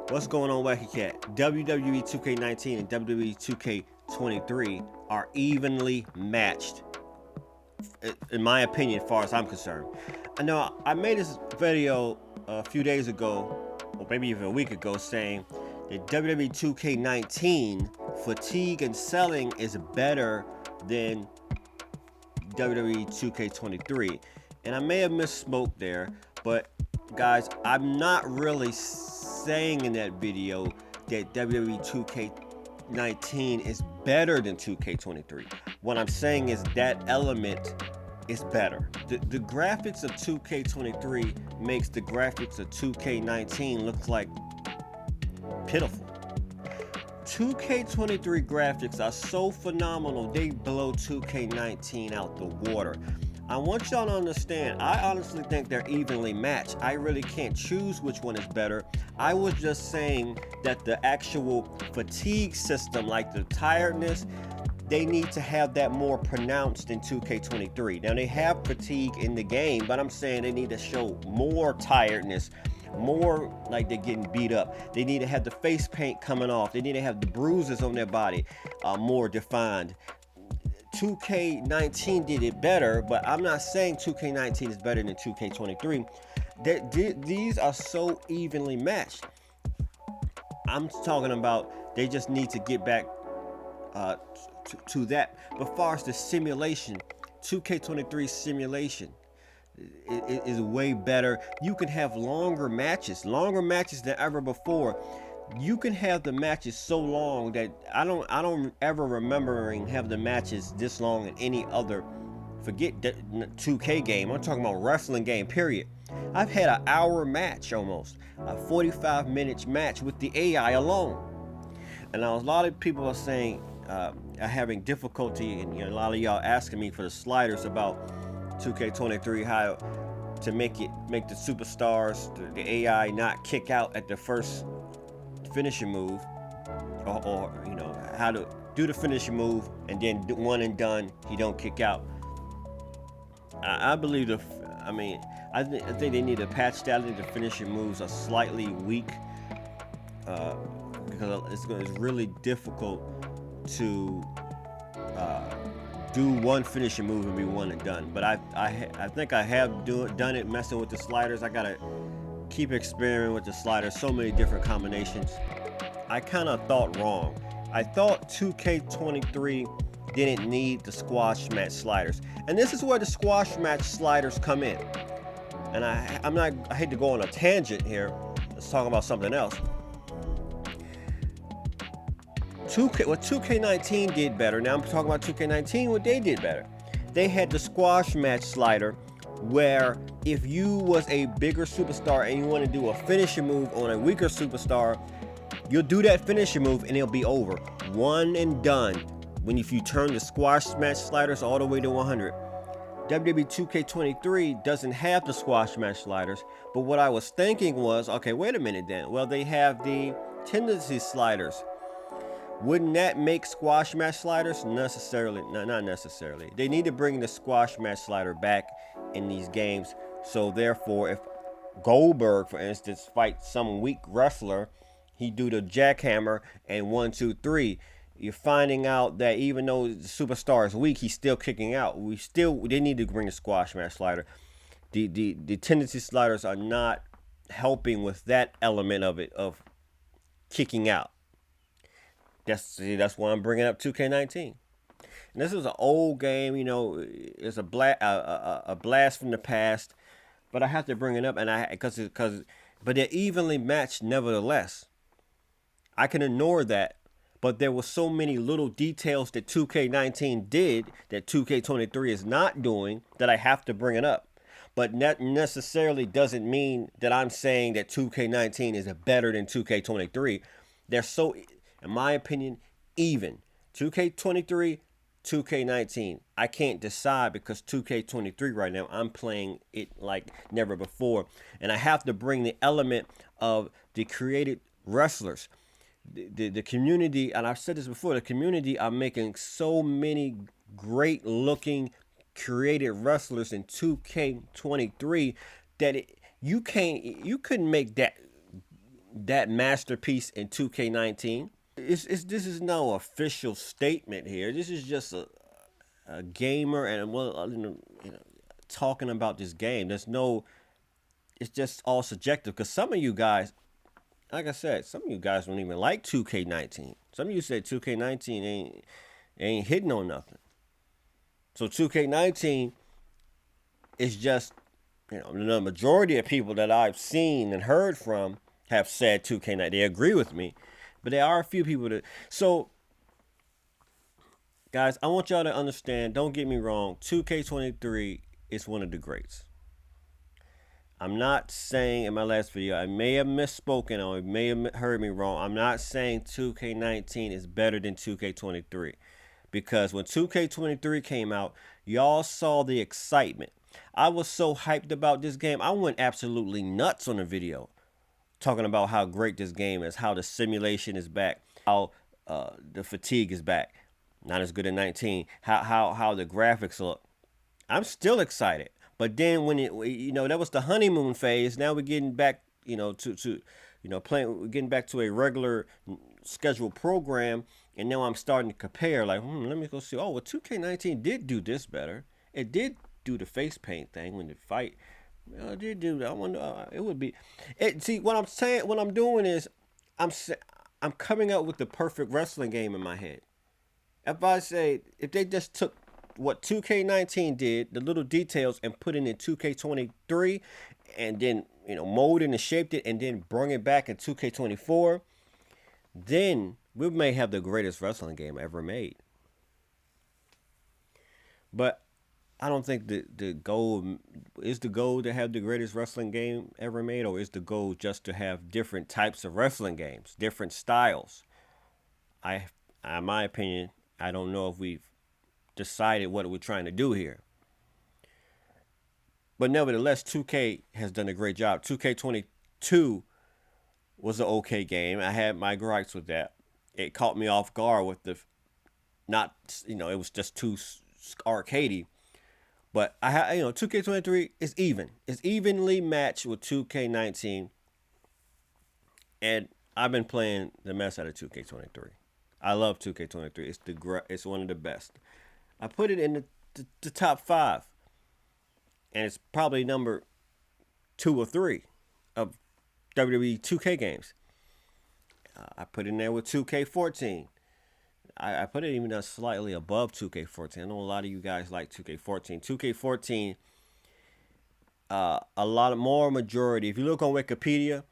What's going on, Wacky Cat? WWE 2K19 and WWE 2K23 are evenly matched, in my opinion, as far as I'm concerned. I know I made this video a few days ago, or maybe even a week ago, saying that WWE 2K19 fatigue and selling is better than WWE 2K23. And I may have misspoke there, but guys, I'm not really saying in that video that WWE 2K19 is better than 2K23. What I'm saying is that element is better. The graphics of 2K23 makes the graphics of 2K19 look like pitiful. 2K23 graphics are so phenomenal, they blow 2K19 out the water. I want y'all to understand, I honestly think they're evenly matched. I really can't choose which one is better. I was just saying that the actual fatigue system, like the tiredness, they need to have that more pronounced in 2K23. Now they have fatigue in the game, but I'm saying they need to show more tiredness, more like they're getting beat up. They need to have the face paint coming off. They need to have the bruises on their body more defined. 2K19 did it better, but I'm not saying 2K19 is better than 2K23. These are so evenly matched. I'm talking about they just need to get back to that. But as far as the simulation, 2K23 simulation is way better. You can have longer matches than ever before. You can have the matches so long that I don't ever remembering have the matches this long in any other, forget the 2K game. I'm talking about wrestling game, period. I've had an hour match almost, a 45-minute match with the AI alone. And now a lot of people are saying are having difficulty, and a lot of y'all asking me for the sliders about 2K23, how to make the superstars, the AI not kick out at the first finishing move, or how to do the finishing move and then one and done, he don't kick out. I believe I think they need to patch that. I think the finishing moves are slightly weak because it's really difficult to do one finishing move and be one and done. But I think I have done it messing with the sliders. I gotta keep experimenting with the sliders, so many different combinations. I kind of thought wrong. I thought 2K23 didn't need the squash match sliders, and this is where the squash match sliders come in. And I hate to go on a tangent here. Let's talk about something else. What 2K19 did better. Now I'm talking about 2K19. What they did better. They had the squash match slider, where if you was a bigger superstar and you want to do a finishing move on a weaker superstar, you'll do that finishing move and it'll be over. One and done. If you turn the squash match sliders all the way to 100. WWE 2K23 doesn't have the squash match sliders, but what I was thinking was, okay, wait a minute then. Well, they have the tendency sliders. Wouldn't that make squash match sliders? Necessarily, no, not necessarily. They need to bring the squash match slider back in these games. So therefore, if Goldberg, for instance, fights some weak wrestler, he do the jackhammer and 1, 2, 3. You're finding out that even though the superstar is weak, he's still kicking out. They need to bring the squash match slider. The tendency sliders are not helping with that element of it, of kicking out. That's why I'm bringing up 2K19. And this is an old game, it's a blast from the past, but I have to bring it up, but they're evenly matched nevertheless. I can ignore that, but there were so many little details that 2K19 did that 2K23 is not doing that I have to bring it up. But that necessarily doesn't mean that I'm saying that 2K19 is better than 2K23. They're so, in my opinion, even. 2K23, 2K19. I can't decide because 2K23 right now, I'm playing it like never before. And I have to bring the element of the created wrestlers. The community, and I've said this before, the community are making so many great looking created wrestlers in 2K23 that you couldn't make that that masterpiece in 2K19. This is no official statement here. This is just a gamer and talking about this game. There's no. It's just all subjective because some of you guys, like I said, some of you guys don't even like 2K19. Some of you said 2K19 ain't hitting on nothing. So 2K19 is just, the majority of people that I've seen and heard from have said 2K19. They agree with me, but there are a few people that. So, guys, I want y'all to understand. Don't get me wrong. 2K23 is one of the greats. I'm not saying in my last video, I may have misspoken or may have heard me wrong. I'm not saying 2K19 is better than 2K23. Because when 2K23 came out, y'all saw the excitement. I was so hyped about this game. I went absolutely nuts on the video. Talking about how great this game is. How the simulation is back. How the fatigue is back. Not as good as 19. How the graphics look. I'm still excited. But then when that was the honeymoon phase. Now we're getting back, playing. We're getting back to a regular scheduled program, and now I'm starting to compare. Like, let me go see. Oh, well, 2K19 did do this better. It did do the face paint thing when the fight. It did do that. I wonder. It would be. See, what I'm saying, what I'm doing is, I'm coming up with the perfect wrestling game in my head. If they just took what 2K19 did, the little details, and put it in 2K23, and then molded and shaped it, and then bring it back in 2K24, then we may have the greatest wrestling game ever made. But I don't think the goal to have the greatest wrestling game ever made, or is the goal just to have different types of wrestling games, different styles. In my opinion, I don't know if we've decided what we're trying to do here. But nevertheless, 2K has done a great job. 2K22 was an okay game. I had my gripes with that. It caught me off guard with it was just too arcadey. But 2K23 is even. It's evenly matched with 2K19. And I've been playing the mess out of 2K23. I love 2K23. It's one of the best. I put it in the top 5. And it's probably number 2 or 3 of WWE 2K games. I put it in there with 2K14. I put it even slightly above 2K14. I know a lot of you guys like 2K14. 2K14, a lot more majority. If you look on Wikipedia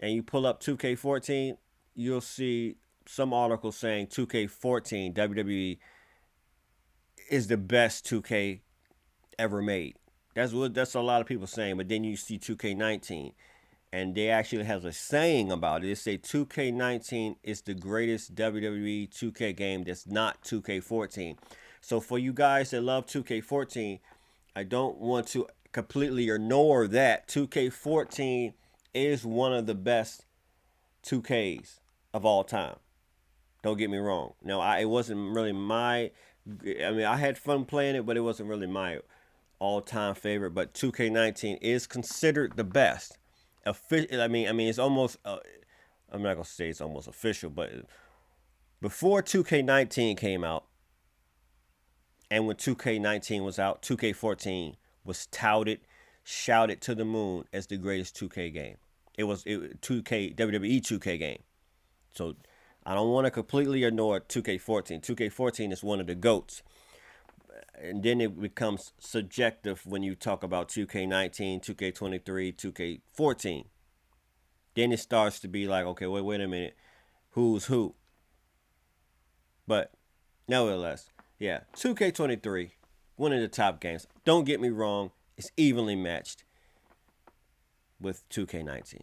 and you pull up 2K14, you'll see some articles saying 2K14 WWE is the best 2K ever made. That's a lot of people saying. But then you see 2K19, and they actually has a saying about it. They say 2K19 is the greatest WWE 2K game that's not 2K14. So for you guys that love 2K14, I don't want to completely ignore that 2K14 is one of the best 2Ks of all time. Don't get me wrong. Now, it wasn't really I had fun playing it, but it wasn't really my all-time favorite. But 2K19 is considered the best. It's almost. I'm not gonna say it's almost official, but before 2K19 came out, and when 2K19 was out, 2K14 was touted, shouted to the moon as the greatest 2K game. It was 2K WWE 2K game. So I don't want to completely ignore 2K14. 2K14 is one of the GOATs. And then it becomes subjective when you talk about 2K19, 2K23, 2K14. Then it starts to be like, okay, wait a minute. Who's who? But nevertheless, 2K23, one of the top games. Don't get me wrong, it's evenly matched with 2K19.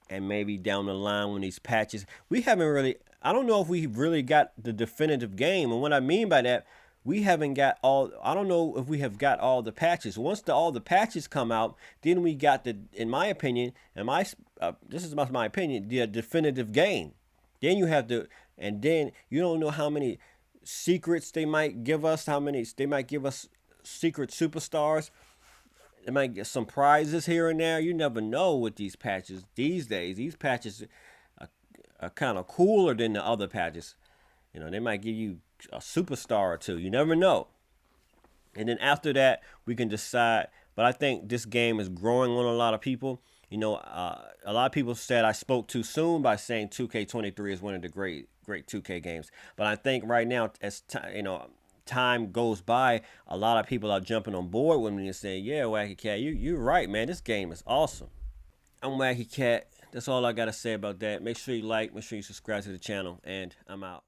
And maybe down the line when these patches, I don't know if we really got the definitive game. And what I mean by that, we haven't got I don't know if we have got all the patches. Once all the patches come out, then we got in my opinion, this is my opinion, the definitive game. Then you have and then you don't know how many secrets they might give us, they might give us secret superstars. They might get some prizes here and there. You never know with these patches these days. These patches are kind of cooler than the other patches. They might give you a superstar or two. You never know. And then after that, we can decide. But I think this game is growing on a lot of people. A lot of people said I spoke too soon by saying 2K23 is one of the great 2K games. But I think right now, as time goes by, a lot of people are jumping on board with me and saying, "Yeah, Wacky Cat, you're right, man. This game is awesome." I'm Wacky Cat. That's all I gotta say about that. Make sure you like, make sure you subscribe to the channel, and I'm out.